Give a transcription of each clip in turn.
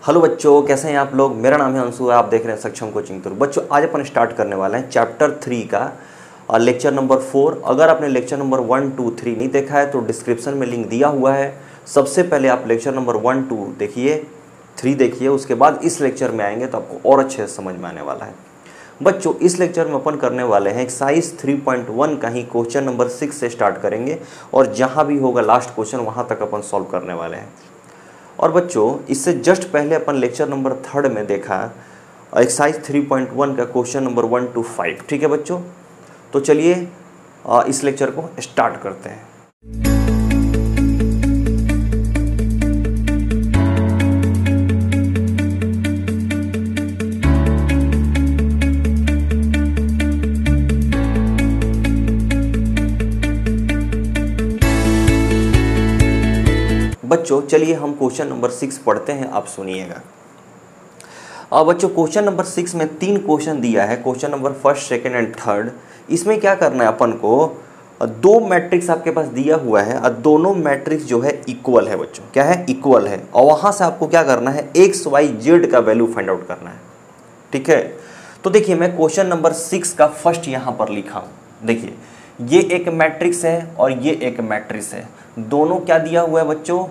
Hello बच्चों, कैसे हैं आप लोग। मेरा नाम है अंशु, आप देख रहे हैं सक्षम कोचिंग तुर। बच्चों आज अपन स्टार्ट करने वाले हैं चैप्टर 3 का लेक्चर नंबर 4। अगर आपने लेक्चर नंबर 1, 2, 3 नहीं देखा है तो डिस्क्रिप्शन में लिंक दिया हुआ है। सबसे पहले आप लेक्चर नंबर 1, 2 देखिए, 3 देखिए, उसके बाद इस लेक्चर में आएंगे तो आपको और अच्छे से समझ में आने वाला है। बच्चों इस लेक्चर में अपन करने वाले हैं एक्सरसाइज 3.1 का ही क्वेश्चन नंबर 6 से स्टार्ट करेंगे और जहाँ भी होगा लास्ट क्वेश्चन वहाँ तक अपन सॉल्व करने वाले हैं। और बच्चों इससे जस्ट पहले अपन लेक्चर नंबर 3 में देखा एक्सरसाइज 3.1 का क्वेश्चन नंबर 1 to 5। ठीक है बच्चों, तो चलिए इस लेक्चर को स्टार्ट करते हैं। बच्चों चलिए हम क्वेश्चन नंबर 6 पढ़ते हैं, आप सुनिएगा। बच्चों क्वेश्चन नंबर 6 में 3 क्वेश्चन दिया है, क्वेश्चन नंबर 1, 2 एंड 3। इसमें क्या करना है अपन को, 2 मैट्रिक्स आपके पास दिया हुआ है और दोनों मैट्रिक्स जो है इक्वल है। बच्चों क्या है, इक्वल है। और वहाँ से आपको क्या करना है, एक्स वाई जेड का वैल्यू फाइंड आउट करना है। ठीक है, तो देखिए मैं क्वेश्चन नंबर 6 का फर्स्ट यहाँ पर लिखा हूँ। देखिए ये एक मैट्रिक्स है और ये एक मैट्रिक्स है, दोनों क्या दिया हुआ है बच्चों,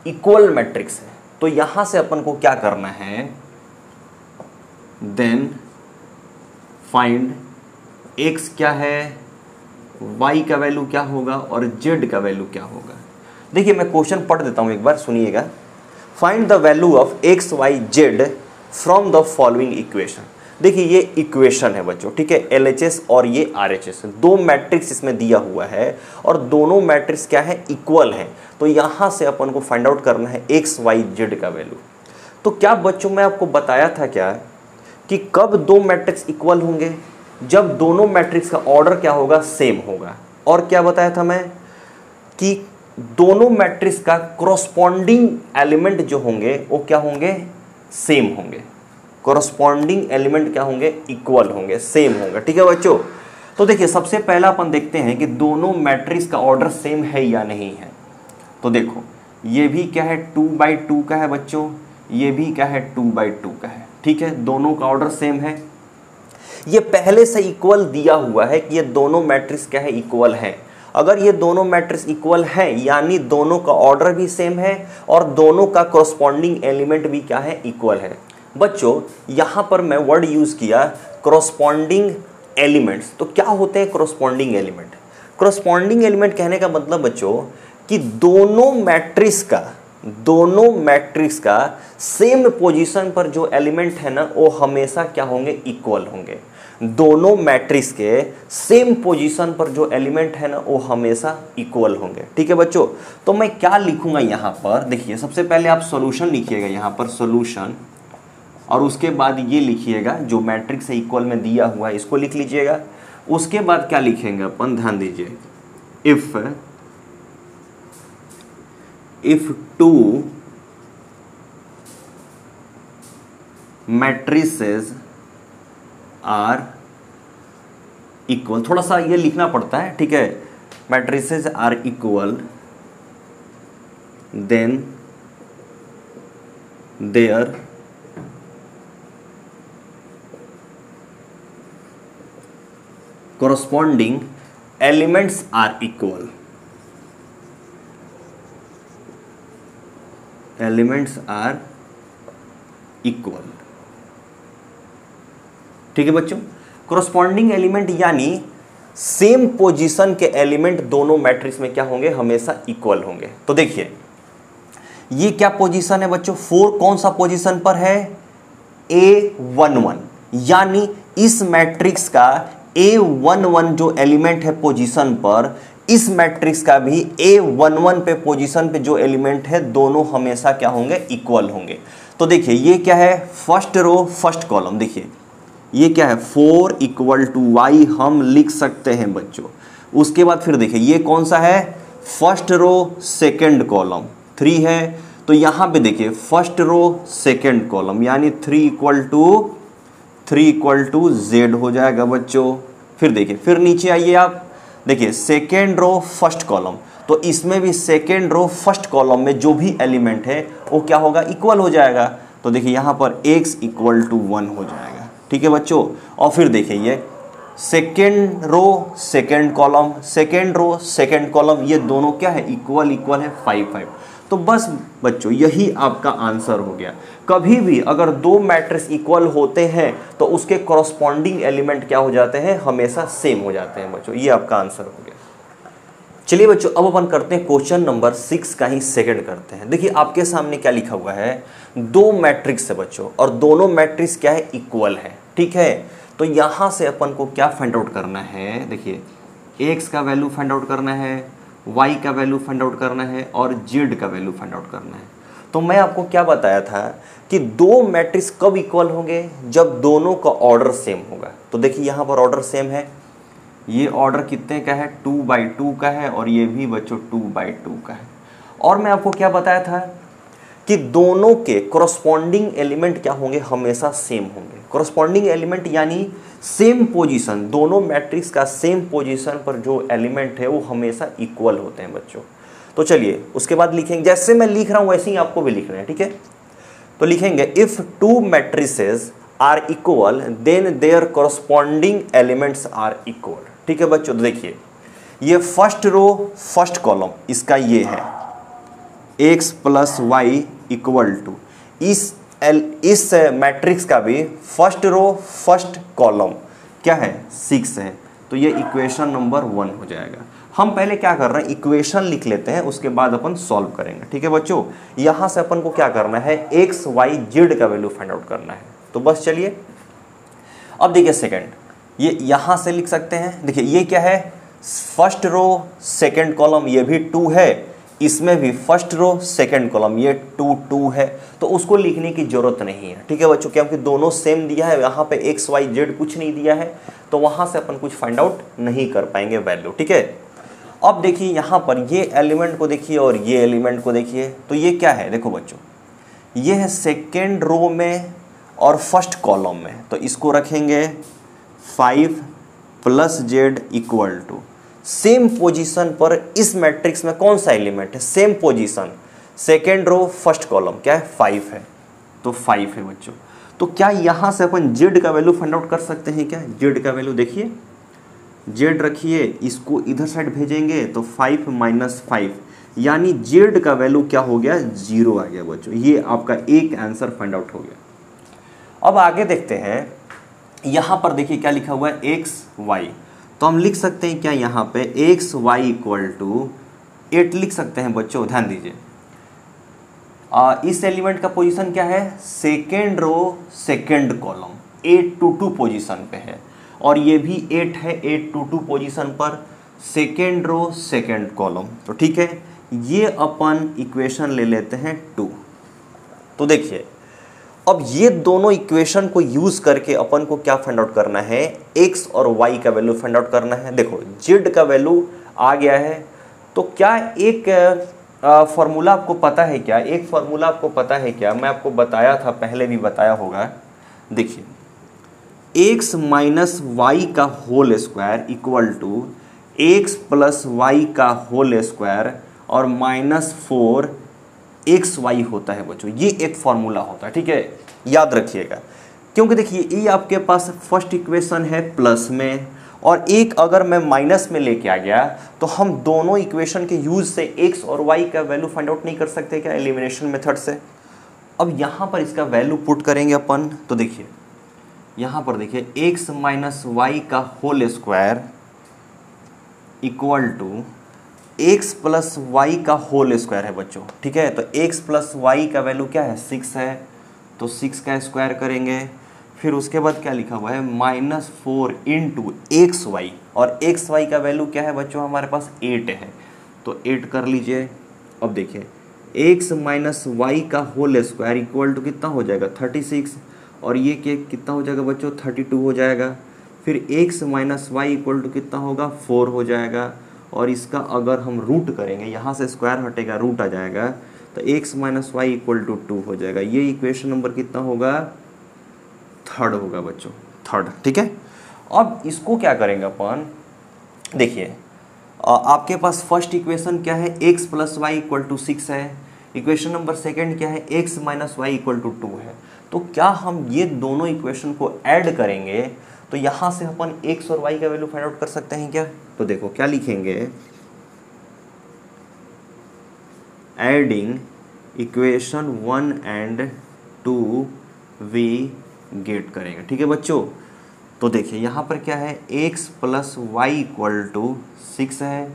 इक्वल मैट्रिक्स है। तो यहां से अपन को क्या करना है, देन फाइंड x क्या है, y का वैल्यू क्या होगा और z का वैल्यू क्या होगा। देखिए मैं क्वेश्चन पढ़ देता हूं, एक बार सुनिएगा। Find the value of x, y, z from the following equation. देखिए ये इक्वेशन है बच्चों, ठीक है, LHS और ये RHS, 2 मैट्रिक्स इसमें दिया हुआ है और दोनों मैट्रिक्स क्या है, इक्वल है। तो यहां से अपन को फाइंड आउट करना है x, y, z का वैल्यू। तो क्या बच्चों मैं आपको बताया था क्या कि कब 2 मैट्रिक्स इक्वल होंगे, जब दोनों मैट्रिक्स का ऑर्डर क्या होगा, सेम होगा। और क्या बताया था मैं कि दोनों मैट्रिक्स का कोरस्पॉन्डिंग एलिमेंट जो होंगे वो क्या होंगे, सेम होंगे। कोरस्पॉन्डिंग एलिमेंट क्या होंगे, इक्वल होंगे, सेम होंगे। ठीक है बच्चों, तो देखिए सबसे पहला अपन देखते हैं कि दोनों मैट्रिक्स का ऑर्डर सेम है या नहीं है। तो देखो ये भी क्या है, 2/2 का है बच्चों, ये भी क्या है, 2/2 का है। ठीक है, दोनों का ऑर्डर सेम है। ये पहले से इक्वल दिया हुआ है कि ये दोनों मैट्रिक्स क्या है, इक्वल है। अगर ये दोनों मैट्रिक्स इक्वल है यानी दोनों का ऑर्डर भी सेम है और दोनों का कोरस्पॉन्डिंग एलिमेंट भी क्या है, इक्वल है। बच्चों यहाँ पर मैं वर्ड यूज़ किया कोरस्पॉन्डिंग एलिमेंट्स। तो क्या होते हैं कोरस्पॉन्डिंग एलिमेंट? कोरस्पॉन्डिंग एलिमेंट कहने का मतलब बच्चों कि दोनों मैट्रिक्स का सेम पोजीशन पर जो एलिमेंट है ना वो हमेशा क्या होंगे, इक्वल होंगे। दोनों मैट्रिक्स के सेम पोजीशन पर जो एलिमेंट है ना वो हमेशा इक्वल होंगे। ठीक है बच्चों, तो मैं क्या लिखूंगा यहाँ पर, देखिए सबसे पहले आप सॉल्यूशन लिखिएगा यहाँ पर, सॉल्यूशन, और उसके बाद ये लिखिएगा जो मैट्रिक्स है इक्वल में दिया हुआ है इसको लिख लीजिएगा। उसके बाद क्या लिखेंगे अपन, ध्यान दीजिए, इफ 2 मैट्रिसेस आर इक्वल, थोड़ा सा ये लिखना पड़ता है, ठीक है, matrices are equal then their corresponding elements are equal। Elements are equal. ठीक है बच्चों, कोरस्पॉन्डिंग एलिमेंट यानी सेम पोजीशन के एलिमेंट दोनों मैट्रिक्स में क्या होंगे, हमेशा इक्वल होंगे। तो देखिए ये क्या पोजीशन है बच्चों, 4 कौन सा पोजीशन पर है, A11, यानी इस मैट्रिक्स का A11 जो एलिमेंट है पोजीशन पर, इस मैट्रिक्स का भी A11 पे पोजीशन पे जो एलिमेंट है दोनों हमेशा क्या होंगे, इक्वल होंगे। तो देखिए ये क्या है, फर्स्ट रो फर्स्ट कॉलम, देखिए ये क्या है, 4 = y हम लिख सकते हैं बच्चों। उसके बाद फिर देखिए ये कौन सा है, फर्स्ट रो सेकंड कॉलम, 3 है। तो यहाँ पे देखिए फर्स्ट रो सेकंड कॉलम यानी 3 = z हो जाएगा बच्चों। फिर देखिए फिर नीचे आइए आप, देखिए सेकेंड रो फर्स्ट कॉलम, तो इसमें भी सेकेंड रो फर्स्ट कॉलम में जो भी एलिमेंट है वो क्या होगा, इक्वल हो जाएगा। तो देखिए यहाँ पर x इक्वल टू 1 हो जाएगा। ठीक है बच्चों, और फिर देखिए ये second row second column, second row second column, ये दोनों क्या है, इक्वल इक्वल है 5 5। तो बस बच्चों यही आपका आंसर हो गया। कभी भी अगर दो मैट्रिक्स इक्वल होते हैं तो उसके कॉरस्पॉन्डिंग एलिमेंट क्या हो जाते हैं, हमेशा सेम हो जाते हैं बच्चों। ये आपका आंसर हो गया। चलिए बच्चों अब अपन करते हैं क्वेश्चन नंबर 6 का ही सेकंड करते हैं। देखिए आपके सामने क्या लिखा हुआ है, दो मैट्रिक्स है बच्चों और दोनों मैट्रिक्स क्या है, इक्वल है। ठीक है, तो यहां से अपन को क्या फाइंड आउट करना है, देखिए x का वैल्यू फाइंड आउट करना है, y का वैल्यू फाइंड आउट करना है और z का वैल्यू फाइंड आउट करना है। तो मैं आपको क्या बताया था कि दो मैट्रिक्स कब इक्वल होंगे, जब दोनों का ऑर्डर सेम होगा। तो देखिए यहां पर ऑर्डर सेम है, ये ऑर्डर कितने का है, 2/2 का है और ये भी बच्चों 2/2 का है। और मैं आपको क्या बताया था कि दोनों के कॉरस्पॉन्डिंग एलिमेंट क्या होंगे, हमेशा सेम होंगे। कॉरस्पॉन्डिंग एलिमेंट यानी सेम पोजीशन, दोनों मैट्रिक्स का सेम पोजीशन पर जो एलिमेंट है वो हमेशा इक्वल होते हैं बच्चों। तो चलिए उसके बाद लिखेंगे, जैसे मैं लिख रहा हूं वैसे ही आपको भी लिखना है। ठीक है, तो लिखेंगे if two matrices are equal then their corresponding elements are equal. ठीक है बच्चों, तो देखिए ये फर्स्ट रो फर्स्ट कॉलम इसका ये है x plus y equal to, इस मैट्रिक्स का भी फर्स्ट रो फर्स्ट कॉलम क्या है, 6 है। तो ये इक्वेशन नंबर 1 हो जाएगा। हम पहले क्या कर रहे हैं, इक्वेशन लिख लेते हैं, उसके बाद अपन सॉल्व करेंगे। ठीक है बच्चों, यहां से अपन को क्या करना है, x y z का वैल्यू फाइंड आउट करना है। तो बस चलिए अब देखिए सेकंड, ये यहां से लिख सकते हैं। देखिए ये क्या है, फर्स्ट रो सेकंड कॉलम, ये भी 2 है, इसमें भी फर्स्ट रो सेकंड कॉलम, ये 2 2 है, तो उसको लिखने की जरूरत नहीं है। ठीक है बच्चों, क्योंकि दोनों सेम दिया है, यहाँ पे x y z कुछ नहीं दिया है, तो वहां से अपन कुछ फाइंड आउट नहीं कर पाएंगे वैल्यू। ठीक है, अब देखिए यहाँ पर ये एलिमेंट को देखिए और ये एलिमेंट को देखिए, तो ये क्या है, देखो बच्चों ये है सेकेंड रो में और फर्स्ट कॉलम में, तो इसको रखेंगे 5 plus z equal to, same position पर इस मैट्रिक्स में कौन सा एलिमेंट है, same position, second row first column क्या है, 5 है, तो 5 है बच्चों। तो क्या यहां से अपन z का वैल्यू फाइंड आउट कर सकते हैं क्या, z का वैल्यू देखिए, z रखिए, इसको इधर साइड भेजेंगे तो 5 माइनस 5, यानी z का वैल्यू क्या हो गया, 0 आ गया बच्चों। ये आपका एक आंसर फाइंड आउट हो गया। अब आगे देखते हैं, यहां पर देखिए क्या लिखा हुआ है, x y, तो हम लिख सकते हैं क्या यहाँ पे x y इक्वल टू 8 लिख सकते हैं बच्चों। ध्यान दीजिए इस एलिमेंट का पोजीशन क्या है, second row second column, 8 to 2 position पे है, और ये भी 8 है, 8 to 2 पोजीशन पर सेकेंड रो सेकेंड कॉलम। तो ठीक है, ये अपन इक्वेशन ले लेते हैं 2। तो देखिए अब ये दोनों इक्वेशन को यूज करके अपन को क्या फाइंड आउट करना है, x और y का वैल्यू फाइंड आउट करना है। देखो z का वैल्यू आ गया है, तो क्या एक फॉर्मूला आपको पता है क्या, एक फॉर्मूला आपको पता है क्या, मैं आपको बताया था, पहले भी बताया होगा। देखिए x माइनस वाई का whole square equal to x plus y का होल स्क्वायर और -4 XY होता है बच्चों, ये एक फॉर्मूला होता है। ठीक है, याद रखिएगा, क्योंकि देखिए ये आपके पास फर्स्ट इक्वेशन है प्लस में, और एक अगर मैं माइनस में लेके आ गया तो हम दोनों इक्वेशन के यूज से x और y का वैल्यू फाइंड आउट नहीं कर सकते क्या, एलिमिनेशन मेथड से। अब यहाँ पर इसका वैल्यू पुट करेंगे अपन, तो देखिए यहाँ पर देखिए x माइनस वाई का whole square equal to x plus y का होल स्क्वायर है बच्चों। ठीक है, तो x प्लस वाई का वैल्यू क्या है, 6 है, तो 6 का स्क्वायर करेंगे, फिर उसके बाद क्या लिखा हुआ है, -4 इंटू एक्स वाई, और एक्स वाई का वैल्यू क्या है बच्चों, हमारे पास 8 है, तो 8 कर लीजिए। अब देखिए x माइनस वाई का होल स्क्वायर इक्वल टू कितना हो जाएगा, 36, और ये कितना हो जाएगा बच्चों, 32 हो जाएगा। फिर x minus y equal to कितना होगा, 4 हो जाएगा, और इसका अगर हम रूट करेंगे, यहाँ से स्क्वायर हटेगा रूट आ जाएगा, तो x minus y equal to 2 हो जाएगा। ये इक्वेशन नंबर कितना होगा, 3rd होगा बच्चों, 3rd। ठीक है, अब इसको क्या करेंगे अपन, देखिए आपके पास फर्स्ट इक्वेशन क्या है, x plus y equal to 6 है, इक्वेशन नंबर सेकंड क्या है, x minus y equal to 2 है। तो क्या हम ये दोनों इक्वेशन को ऐड करेंगे तो यहाँ से अपन x और y का वैल्यू फाइंड आउट कर सकते हैं क्या? तो देखो क्या लिखेंगे, adding equation 1 and 2 we get करेंगे। ठीक है बच्चों, तो देखिए यहाँ पर क्या है, x plus y equal to 6 है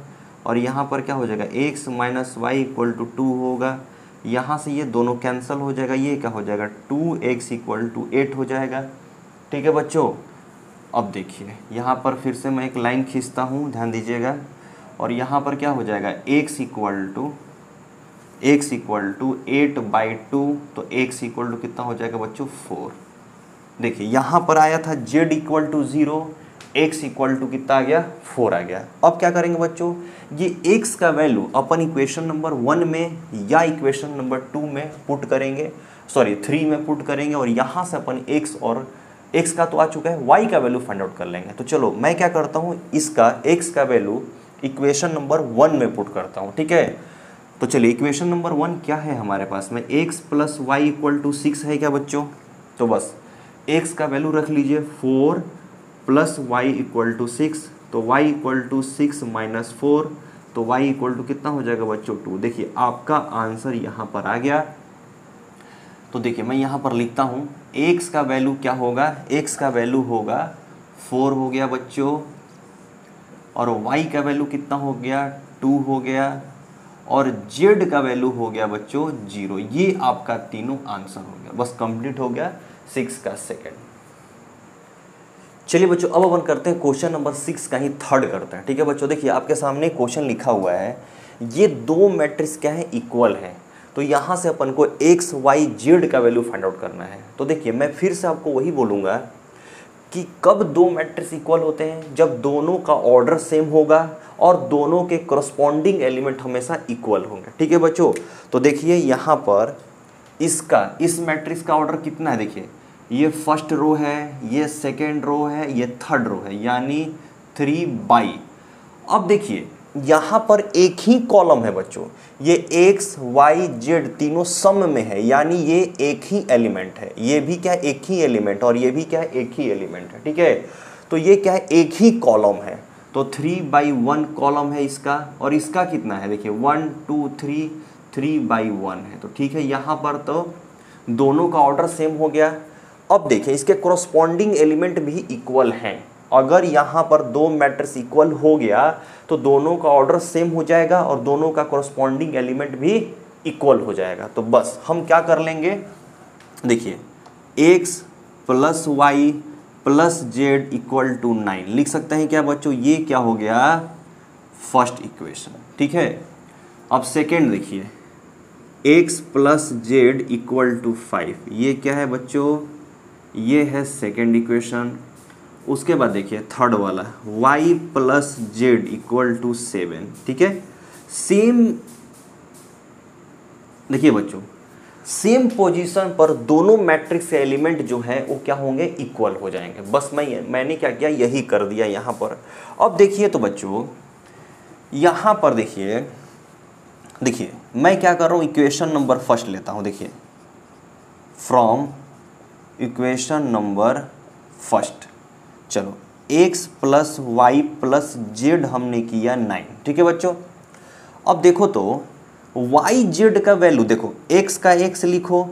और यहाँ पर क्या हो जाएगा, x minus y equal to 2 होगा। यहाँ से ये दोनों कैंसिल हो जाएगा, ये क्या हो जाएगा 2x इक्वल टू 8 हो जाएगा। ठीक है बच्चों, अब देखिए यहाँ पर फिर से मैं एक लाइन खींचता हूँ, ध्यान दीजिएगा, और यहाँ पर क्या हो जाएगा x इक्वल टू 8/2, तो x इक्वल टू कितना हो जाएगा बच्चों 4। देखिए यहाँ पर आया था z equal to 0, x equal to कितना आ गया 4 आ गया। अब क्या करेंगे बच्चों, ये x का वैल्यू अपन इक्वेशन नंबर 1 में या इक्वेशन नंबर 2 में पुट करेंगे, सॉरी 3 में पुट करेंगे, और यहाँ से अपन x और x का तो आ चुका है, y का वैल्यू फाइंड आउट कर लेंगे। तो चलो मैं क्या करता हूँ, इसका x का वैल्यू इक्वेशन नंबर 1 में पुट करता हूँ। ठीक है, तो चलिए इक्वेशन नंबर 1 क्या है हमारे पास में, x plus y equal to 6 है क्या बच्चों? तो बस x का वैल्यू रख लीजिए 4 प्लस वाई इक्वल टू 6, तो y इक्वल टू 6 माइनस 4, तो y इक्वल टू कितना हो जाएगा बच्चों 2। देखिए आपका आंसर यहाँ पर आ गया। तो देखिए मैं यहाँ पर लिखता हूँ x का वैल्यू क्या होगा, x का वैल्यू होगा 4 हो गया बच्चों, और y का वैल्यू कितना हो गया 2 हो गया, और z का वैल्यू हो गया बच्चों 0। ये आपका तीनों आंसर हो गया, बस कंप्लीट हो गया 6 का सेकंड। चलिए बच्चों अब अपन करते हैं क्वेश्चन नंबर 6 का ही थर्ड करते हैं। ठीक है बच्चों, देखिए आपके सामने क्वेश्चन लिखा हुआ है, ये दो मैट्रिक्स क्या है, इक्वल है, तो यहाँ से अपन को x y z का वैल्यू फाइंड आउट करना है। तो देखिए मैं फिर से आपको वही बोलूँगा कि कब दो मैट्रिक्स इक्वल होते हैं, जब दोनों का ऑर्डर सेम होगा और दोनों के करस्पॉन्डिंग एलिमेंट हमेशा इक्वल होंगे। ठीक है बच्चों, तो देखिए यहाँ पर इस मैट्रिक्स का ऑर्डर कितना है, देखिए ये फर्स्ट रो है, ये सेकेंड रो है, ये थर्ड रो है, यानी 3/। अब देखिए यहाँ पर एक ही कॉलम है बच्चों, ये x y z तीनों सम में है, यानी ये एक ही एलिमेंट है, ये भी क्या है एक ही एलिमेंट, और ये भी क्या है एक ही एलिमेंट है। ठीक है, तो ये क्या है एक ही कॉलम है, तो 3/1 कॉलम है इसका, और इसका कितना है देखिए 1 2 3 3/1 है। तो ठीक है, यहाँ पर तो दोनों का ऑर्डर सेम हो गया। अब देखिए इसके कोरस्पॉन्डिंग एलिमेंट भी इक्वल हैं। अगर यहाँ पर दो मैट्रिक्स इक्वल हो गया तो दोनों का ऑर्डर सेम हो जाएगा और दोनों का कोरस्पॉन्डिंग एलिमेंट भी इक्वल हो जाएगा। तो बस हम क्या कर लेंगे, देखिए x plus y plus z equal to 9 लिख सकते हैं क्या बच्चों, ये क्या हो गया फर्स्ट इक्वेशन। ठीक है, अब सेकेंड देखिए x plus z equal to 5, ये क्या है बच्चों, ये है सेकेंड इक्वेशन। उसके बाद देखिए थर्ड वाला y plus z equal to 7। ठीक है, सेम देखिए बच्चों सेम पोजीशन पर दोनों मैट्रिक्स के एलिमेंट जो है वो क्या होंगे, इक्वल हो जाएंगे। बस मैंने क्या किया, यही कर दिया यहाँ पर। अब देखिए तो बच्चों यहाँ पर देखिए मैं क्या कर रहा हूँ, इक्वेशन नंबर फर्स्ट लेता हूँ। देखिए फ्रॉम इक्वेशन नंबर फर्स्ट, चलो x plus y plus z हमने किया 9। ठीक है बच्चों, अब देखो तो वाई जेड का वैल्यू देखो, x का x लिखो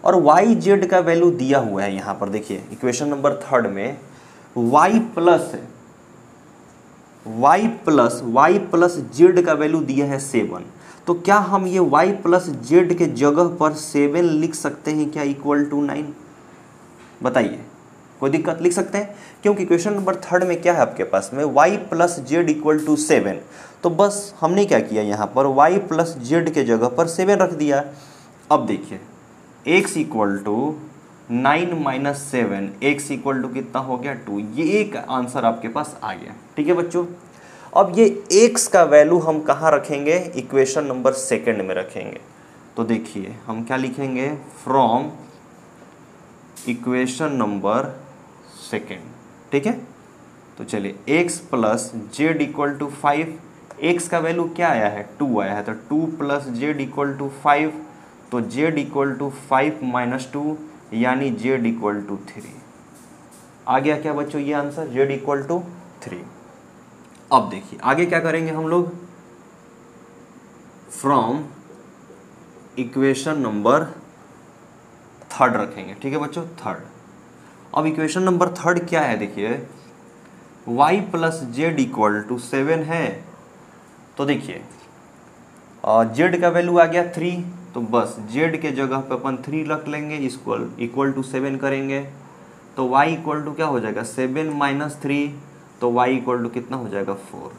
और वाई जेड का वैल्यू दिया हुआ है यहाँ पर। देखिए इक्वेशन नंबर थर्ड में y प्लस जेड का वैल्यू दिया है 7। तो क्या हम ये y प्लस जेड के जगह पर 7 लिख सकते हैं क्या, इक्वल टू 9? बताइए, कोई दिक्कत, लिख सकते हैं, क्योंकि क्वेश्चन नंबर थर्ड में क्या है आपके पास में y plus z equal to 7। तो बस हमने क्या किया यहाँ पर y प्लस जेड के जगह पर 7 रख दिया। अब देखिए x equal to 9 minus 7, x equal to कितना हो गया 2। ये एक आंसर आपके पास आ गया। ठीक है बच्चों, अब ये x का वैल्यू हम कहाँ रखेंगे, इक्वेशन नंबर सेकेंड में रखेंगे। तो देखिए हम क्या लिखेंगे, फ्रॉम इक्वेशन नंबर सेकेंड। ठीक है, तो चलिए x plus z equal to 5, x का वैल्यू क्या आया है, 2 आया है, तो 2 प्लस जेड इक्वल टू 5, तो z इक्वल टू 5 माइनस 2 यानी z इक्वल टू 3। आ गया क्या बच्चों ये आंसर, z इक्वल टू 3। अब देखिए आगे क्या करेंगे हम लोग, फ्रॉम इक्वेशन नंबर थर्ड रखेंगे, ठीक है बच्चों, थर्ड। अब इक्वेशन नंबर थर्ड क्या है, देखिए y plus z equal to 7 है, तो देखिए z का वैल्यू आ गया 3, तो बस z के जगह पे अपन 3 रख लेंगे, इक्वल टू 7 करेंगे, तो y इक्वल टू क्या हो जाएगा 7 माइनस 3, तो y इक्वल टू कितना हो जाएगा 4।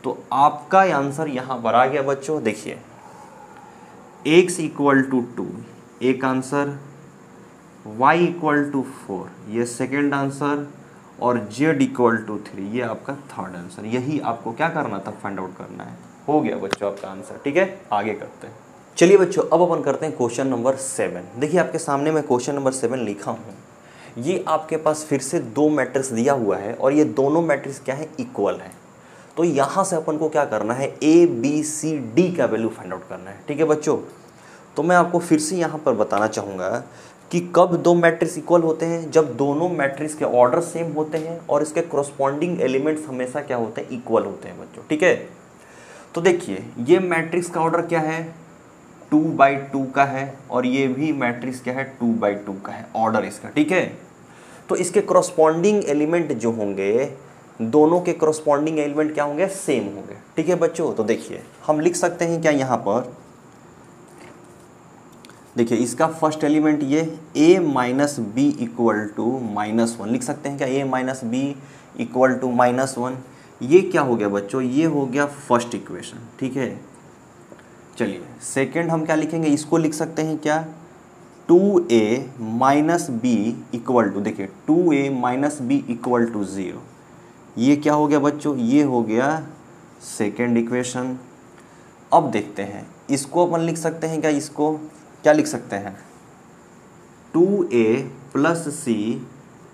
तो आपका आंसर यहाँ पर आ गया बच्चों, देखिए x इक्वल टू 2 एक आंसर, y इक्वल टू 4 ये सेकेंड आंसर, और z इक्वल टू 3 ये आपका थर्ड आंसर। यही आपको क्या करना था, फाइंड आउट करना है। हो गया बच्चों आपका आंसर, ठीक है, आगे करते हैं। चलिए बच्चों अब अपन करते हैं क्वेश्चन नंबर 7। देखिए आपके सामने मैं क्वेश्चन नंबर 7 लिखा हूँ। ये आपके पास फिर से 2 मैट्रिक्स दिया हुआ है और ये दोनों मैट्रिक्स क्या है, इक्वल है। तो यहाँ से अपन को क्या करना है, ए बी सी डी का वैल्यू फाइंड आउट करना है, ठीक है बच्चों। तो मैं आपको फिर से यहाँ पर बताना चाहूँगा कि कब 2 मैट्रिक्स इक्वल होते हैं, जब दोनों मैट्रिक्स के ऑर्डर सेम होते हैं और इसके करस्पॉन्डिंग एलिमेंट्स हमेशा क्या होते हैं, इक्वल होते हैं बच्चों, ठीक है। तो देखिए ये मैट्रिक्स का ऑर्डर क्या है, 2/2 का है, और ये भी मैट्रिक्स क्या है 2/2 का है ऑर्डर इसका, ठीक है। तो इसके करस्पॉन्डिंग एलिमेंट जो होंगे, दोनों के करस्पॉन्डिंग एलिमेंट क्या होंगे, सेम होंगे, ठीक है बच्चों। तो देखिए हम लिख सकते हैं क्या यहाँ पर, देखिए इसका फर्स्ट एलिमेंट ये a minus b equal to -1 लिख सकते हैं क्या, a minus b equal to -1। ये क्या हो गया बच्चों, ये हो गया फर्स्ट इक्वेशन, ठीक है। चलिए सेकंड हम क्या लिखेंगे, इसको लिख सकते हैं क्या, 2a minus b equal to, देखिए 2a minus b equal to 0। ये क्या हो गया बच्चों, ये हो गया सेकेंड इक्वेशन। अब देखते हैं इसको अपन लिख सकते हैं क्या, इसको क्या लिख सकते हैं, 2a plus C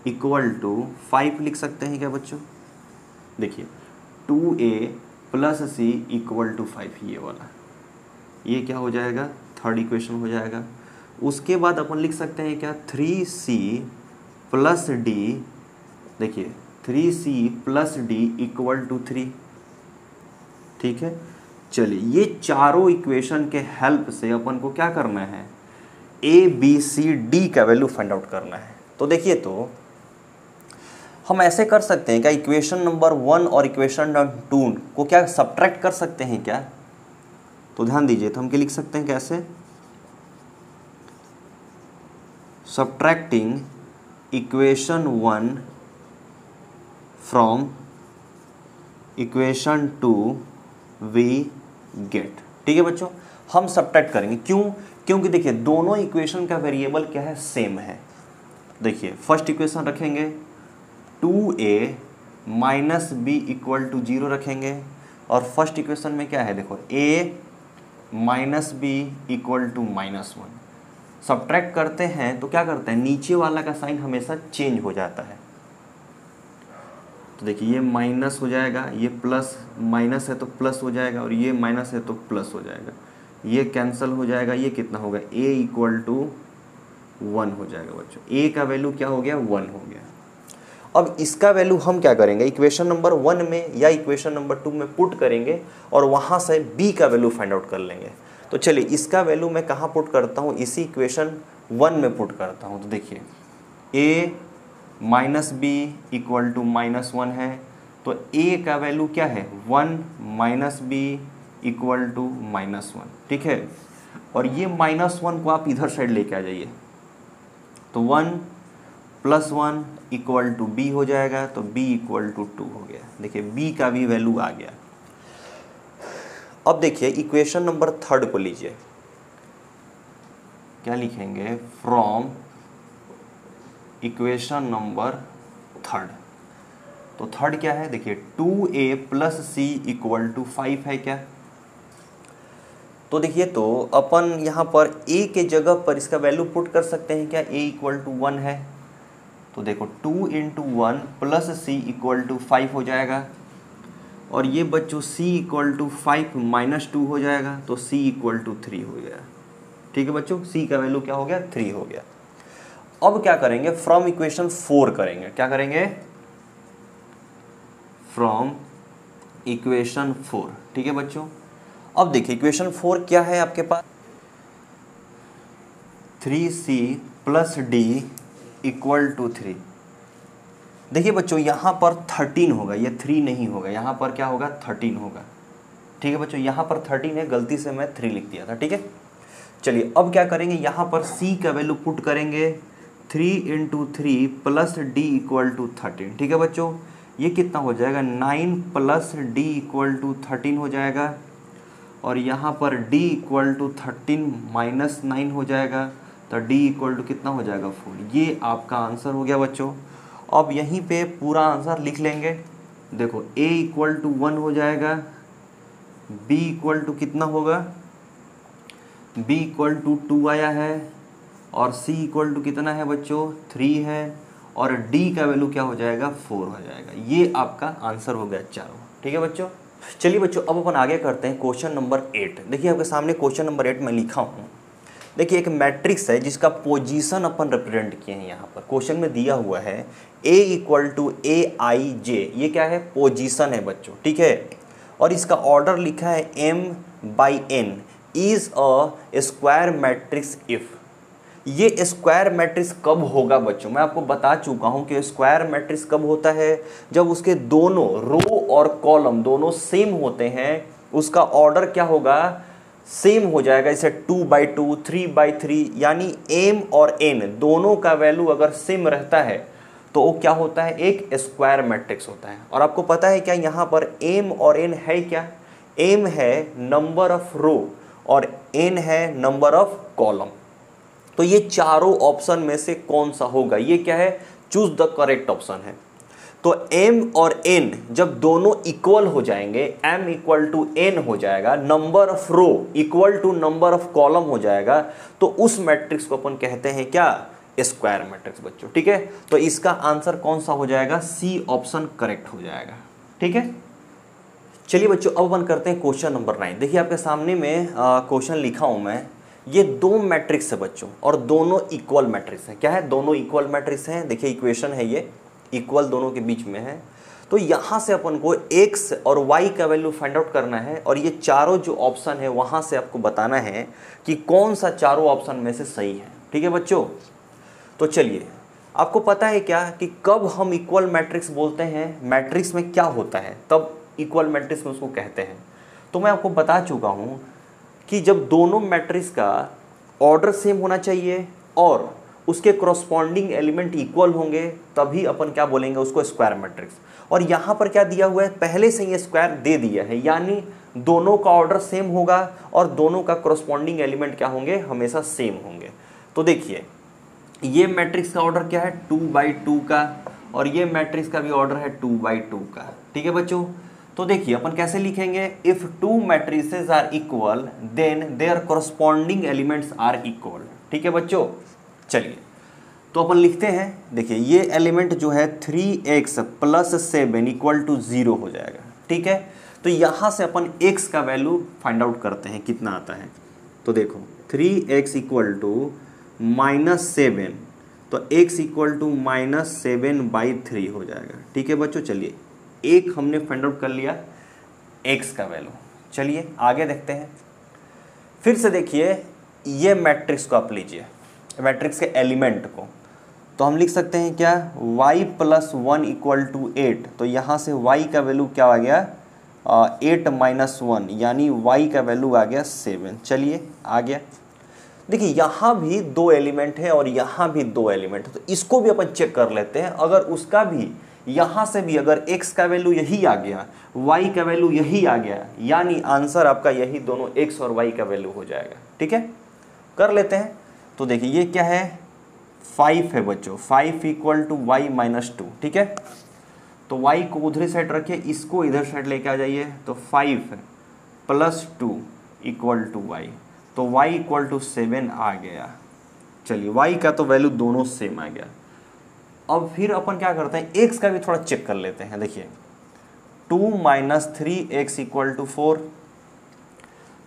equal to 5 लिख सकते हैं क्या बच्चों। देखिए 2a plus C equal to 5 ये वाला, ये क्या हो जाएगा, थर्ड इक्वेशन हो जाएगा। उसके बाद अपन लिख सकते हैं क्या, 3c प्लस डी, देखिए 3c plus d equal to 3, ठीक है। चलिए ये चारों इक्वेशन के हेल्प से अपन को क्या करना है, ए बी सी डी का वैल्यू फाइंड आउट करना है। तो देखिए तो हम ऐसे कर सकते हैं क्या, इक्वेशन नंबर 1 और इक्वेशन नंबर 2 को क्या सब्ट्रैक्ट कर सकते हैं क्या। तो ध्यान दीजिए, तो हम क्या लिख सकते हैं कैसे, subtracting equation 1 from equation 2 we get, ठीक है बच्चों। हम सब्ट्रैक्ट करेंगे, क्यों, क्योंकि देखिए दोनों इक्वेशन का वेरिएबल क्या है, सेम है। देखिए फर्स्ट इक्वेशन रखेंगे 2a minus b equal to 0 रखेंगे, और फर्स्ट इक्वेशन में क्या है, देखो a minus b equal to -1। Subtract करते हैं तो क्या करते हैं, नीचे वाला का साइन हमेशा चेंज हो जाता है। तो देखिए ये माइनस हो जाएगा, ये प्लस, माइनस है तो प्लस हो जाएगा, और ये माइनस है तो प्लस हो जाएगा, ये कैंसिल हो जाएगा, ये कितना होगा, a इक्वल टू 1 हो जाएगा बच्चों। a का वैल्यू क्या हो गया, 1 हो गया। अब इसका वैल्यू हम क्या करेंगे, इक्वेशन नंबर 1 में या इक्वेशन नंबर 2 में पुट करेंगे, और वहाँ से b का वैल्यू फाइंड आउट कर लेंगे। तो चलिए इसका वैल्यू मैं कहाँ पुट करता हूँ, इसी इक्वेशन 1 में पुट करता हूँ। तो देखिए a minus b equal to -1 है, तो a का वैल्यू क्या है, 1 माइनस बी इक्वल टू -1, ठीक है। और ये -1 को आप इधर साइड लेके आ जाइए, तो 1 प्लस 1 इक्वल टू b हो जाएगा, तो b इक्वल टू 2 हो गया। देखिए b का भी वैल्यू आ गया। अब देखिए इक्वेशन नंबर 3 को लीजिए, क्या लिखेंगे, फ्रॉम इक्वेशन नंबर 3। तो थर्ड क्या है, देखिए 2a plus C equal to 5 है क्या। तो देखिए तो अपन यहाँ पर a के जगह पर इसका वैल्यू पुट कर सकते हैं क्या, a इक्वल टू 1 है, तो देखो 2 × 1 प्लस सी इक्वल टू 5 हो जाएगा। और ये बच्चों c इक्वल टू 5 माइनस 2 हो जाएगा, तो c इक्वल टू 3 हो गया। ठीक है बच्चों, c का वैल्यू क्या हो गया, 3 हो गया। अब क्या करेंगे, फ्रॉम इक्वेशन 4 करेंगे। क्या करेंगे, फ्रॉम इक्वेशन 4। ठीक है बच्चों, अब देखिए इक्वेशन 4 क्या है आपके पास, 3c plus d equal to 3। देखिए बच्चों यहाँ पर 13 होगा, ये 3 नहीं होगा, यहाँ पर क्या होगा, 13 होगा। ठीक है बच्चों, यहाँ पर 13 है, गलती से मैं 3 लिख दिया था। ठीक है, चलिए अब क्या करेंगे, यहाँ पर c का वैल्यू पुट करेंगे, 3 into 3 plus d equal to 13। ठीक है बच्चों, ये कितना हो जाएगा, 9 प्लस डी इक्वल टू 13 हो जाएगा, और यहाँ पर d इक्वल टू 13 माइनस 9 हो जाएगा, तो d इक्वल टू कितना हो जाएगा, 4। ये आपका आंसर हो गया बच्चों। अब यहीं पे पूरा आंसर लिख लेंगे। देखो a इक्वल टू 1 हो जाएगा, b इक्वल टू कितना होगा, b इक्वल टू 2 आया है, और c इक्वल टू कितना है बच्चों, 3 है, और d का वैल्यू क्या हो जाएगा, 4 हो जाएगा। ये आपका आंसर हो गया चारों। ठीक है बच्चों, चलिए बच्चों अब अपन आगे करते हैं क्वेश्चन नंबर 8। देखिए आपके सामने क्वेश्चन नंबर 8 में लिखा हूँ। देखिए एक मैट्रिक्स है जिसका पोजीशन अपन रिप्रेजेंट किए हैं। यहाँ पर क्वेश्चन में दिया हुआ है a इक्वल टू AIJ, ये क्या है, पोजीशन है बच्चों। ठीक है, और इसका ऑर्डर लिखा है m/n is a square matrix if. ये स्क्वायर मैट्रिक्स कब होगा बच्चों, मैं आपको बता चुका हूँ कि स्क्वायर मैट्रिक्स कब होता है, जब उसके दोनों रो और कॉलम दोनों सेम होते हैं। उसका ऑर्डर क्या होगा, सेम हो जाएगा, जैसे 2/2, 3/3, यानी m और n दोनों का वैल्यू अगर सेम रहता है तो वो क्या होता है, एक स्क्वायर मैट्रिक्स होता है। और आपको पता है क्या, यहाँ पर m और n है क्या, m है नंबर ऑफ रो और n है नंबर ऑफ कॉलम। तो ये चारों ऑप्शन में से कौन सा होगा, ये क्या है, चूज द करेक्ट ऑप्शन है। तो m और n जब दोनों इक्वल हो जाएंगे, m इक्वल टू n हो जाएगा, number of row equal to number of column हो जाएगा, तो उस मैट्रिक्स को अपन कहते हैं क्या, स्क्वायर मैट्रिक्स बच्चों। ठीक है, तो इसका आंसर कौन सा हो जाएगा, सी ऑप्शन करेक्ट हो जाएगा। ठीक है, चलिए बच्चों अब अपन करते हैं क्वेश्चन नंबर 9। देखिए आपके सामने में क्वेश्चन लिखा हूं मैं। ये दो मैट्रिक्स है बच्चों, और दोनों इक्वल मैट्रिक्स हैं। क्या है, दोनों इक्वल मैट्रिक्स हैं। देखिए इक्वेशन है ये, इक्वल दोनों के बीच में है। तो यहाँ से अपन को x और y का वैल्यू फाइंड आउट करना है, और ये चारों जो ऑप्शन है वहाँ से आपको बताना है कि कौन सा चारों ऑप्शन में से सही है। ठीक है बच्चों, तो चलिए आपको पता है क्या कि कब हम इक्वल मैट्रिक्स बोलते हैं, मैट्रिक्स में क्या होता है तब इक्वल मैट्रिक्स में उसको कहते हैं। तो मैं आपको बता चुका हूँ कि जब दोनों मैट्रिक्स का ऑर्डर सेम होना चाहिए और उसके करस्पॉन्डिंग एलिमेंट इक्वल होंगे, तभी अपन क्या बोलेंगे, उसको स्क्वायर मैट्रिक्स। और यहाँ पर क्या दिया हुआ है, पहले से ये स्क्वायर दे दिया है, यानी दोनों का ऑर्डर सेम होगा और दोनों का करस्पॉन्डिंग एलिमेंट क्या होंगे, हमेशा सेम होंगे। तो देखिए ये मैट्रिक्स का ऑर्डर क्या है, 2/2 का, और ये मैट्रिक्स का भी ऑर्डर है 2/2 का। ठीक है बच्चों, तो देखिए अपन कैसे लिखेंगे, if two matrices are equal then their corresponding elements are equal. ठीक है बच्चों, चलिए तो अपन लिखते हैं। देखिए ये एलिमेंट जो है 3x + 7 इक्वल टू 0 हो जाएगा। ठीक है, तो यहाँ से अपन x का वैल्यू फाइंड आउट करते हैं कितना आता है। तो देखो 3x इक्वल टू -7, तो x इक्वल टू -7/3 हो जाएगा। ठीक है बच्चों, चलिए एक हमने फाइंड आउट कर लिया x का वैल्यू। चलिए आगे देखते हैं। फिर से देखिए ये मैट्रिक्स को आप लीजिए, मैट्रिक्स के एलिमेंट को, तो हम लिख सकते हैं क्या, y + 1 इक्वल टू 8। तो यहाँ से y का वैल्यू क्या आ गया, 8 - 1, यानी y का वैल्यू आ गया 7। चलिए आ गया। देखिए यहाँ भी दो एलिमेंट है और यहाँ भी दो एलिमेंट है, तो इसको भी अपन चेक कर लेते हैं। अगर उसका भी यहाँ से भी अगर x का वैल्यू यही आ गया, y का वैल्यू यही आ गया, यानी आंसर आपका यही दोनों x और y का वैल्यू हो जाएगा। ठीक है, कर लेते हैं। तो देखिए ये क्या है, 5 है बच्चों, 5 इक्वल टू y - 2। ठीक है, तो y को उधर साइड रखिए, इसको इधर साइड लेके आ जाइए, तो 5 + 2 इक्वल टू y, तो y इक्वल टू 7 आ गया। चलिए y का तो वैल्यू दोनों सेम आ गया। अब फिर अपन क्या करते हैं, x का भी थोड़ा चेक कर लेते हैं। देखिए 2 माइनस 3x इक्वल टू 4,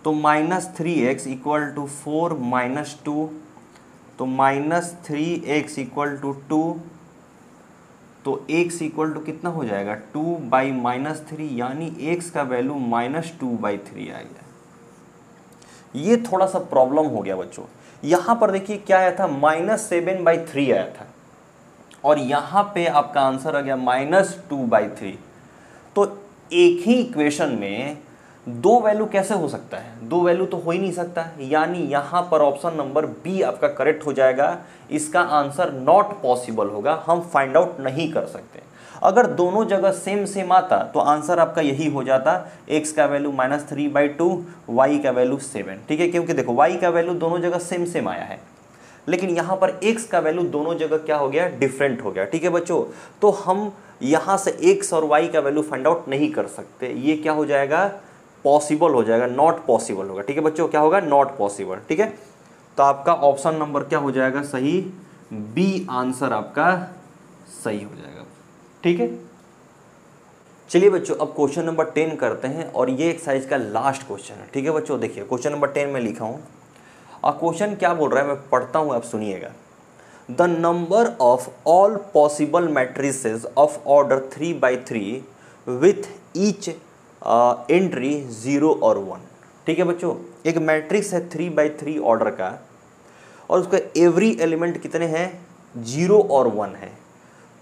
तो minus 3x equal to 4 minus 2, तो माइनस 3x इक्वल टू 2, तो x इक्वल टू कितना हो जाएगा 2 बाई माइनस 3, यानी x का वैल्यू माइनस 2/3 आ गया। ये थोड़ा सा प्रॉब्लम हो गया बच्चों। यहां पर देखिए क्या आया था, -7/3 आया था, और यहां पे आपका आंसर आ गया -2/3। तो एक ही इक्वेशन में दो वैल्यू कैसे हो सकता है, दो वैल्यू तो हो ही नहीं सकता, यानी यहां पर ऑप्शन नंबर बी आपका करेक्ट हो जाएगा। इसका आंसर नॉट पॉसिबल होगा, हम फाइंड आउट नहीं कर सकते। अगर दोनों जगह सेम सेम आता तो आंसर आपका यही हो जाता, x का वैल्यू -3/2, y का वैल्यू 7, ठीक है, क्योंकि देखो y का वैल्यू दोनों जगह सेम सेम आया है, लेकिन यहां पर x का वैल्यू दोनों जगह क्या हो गया, डिफरेंट हो गया, ठीक है बच्चों। तो हम यहां से x और y का वैल्यू फाइंड आउट नहीं कर सकते, ये क्या हो जाएगा, पॉसिबल हो जाएगा, नॉट पॉसिबल होगा, ठीक है बच्चों, क्या होगा, नॉट पॉसिबल, ठीक है। तो आपका ऑप्शन नंबर क्या हो जाएगा, सही, बी आंसर आपका सही हो जाएगा, ठीक है। चलिए बच्चों अब क्वेश्चन नंबर 10 करते हैं, और ये एक्सरसाइज का लास्ट क्वेश्चन है, ठीक है बच्चों। देखिए क्वेश्चन नंबर 10 में लिखा हूं, और क्वेश्चन क्या बोल रहा है मैं पढ़ता हूं, आप सुनिएगा। The number of all possible matrices of order 3/3 with each entry 0 और 1, ठीक है बच्चों। एक मैट्रिक्स है 3/3 ऑर्डर का, और उसका एवरी एलिमेंट कितने हैं, 0 और 1 है।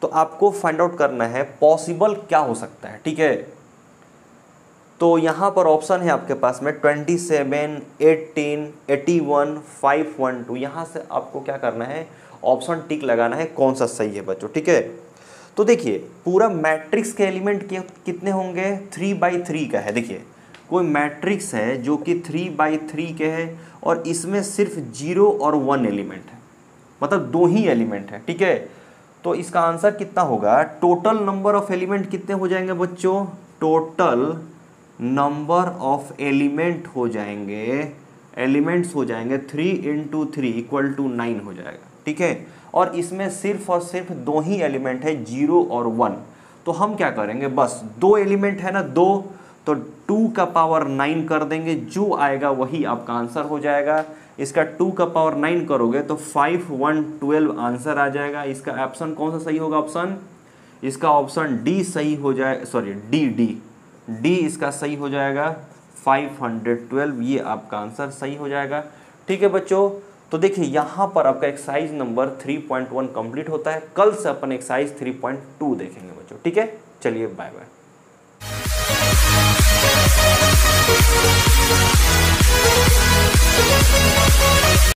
तो आपको फाइंड आउट करना है पॉसिबल क्या हो सकता है, ठीक है। तो यहां पर ऑप्शन है आपके पास में 27, 18, 81, 512। यहां से आपको क्या करना है, ऑप्शन टिक लगाना है, कौन सा सही है बच्चों, ठीक है। तो देखिए पूरा मैट्रिक्स के एलिमेंट कितने होंगे, 3/3 का है। देखिए कोई मैट्रिक्स है जो कि 3/3 के है, और इसमें सिर्फ 0 और 1 एलिमेंट है, मतलब दो ही एलिमेंट है, ठीक है। तो इसका आंसर कितना होगा, टोटल नंबर ऑफ एलिमेंट कितने हो जाएंगे बच्चों, टोटल नंबर ऑफ एलिमेंट हो जाएंगे, एलिमेंट्स हो जाएंगे 3 × 3 = 9 हो जाएगा, ठीक है। और इसमें सिर्फ और सिर्फ दो ही एलिमेंट है, 0 और 1। तो हम क्या करेंगे, बस दो एलिमेंट है ना, दो, तो 2 का पावर 9 कर देंगे, जो आएगा वही आपका आंसर हो जाएगा। इसका 2 का पावर 9 करोगे तो 5 1 12 आंसर आ जाएगा। इसका ऑप्शन कौन सा सही होगा, ऑप्शन, इसका ऑप्शन डी सही हो जाए, सॉरी डी इसका सही हो जाएगा, 512, ये आपका आंसर सही हो जाएगा, ठीक है बच्चों। तो देखिए यहाँ पर आपका एक्सरसाइज नंबर 3.1 कंप्लीट होता है। कल से अपन एक्सरसाइज 3.2 देखेंगे बच्चों, ठीक है। चलिए बाय बाय।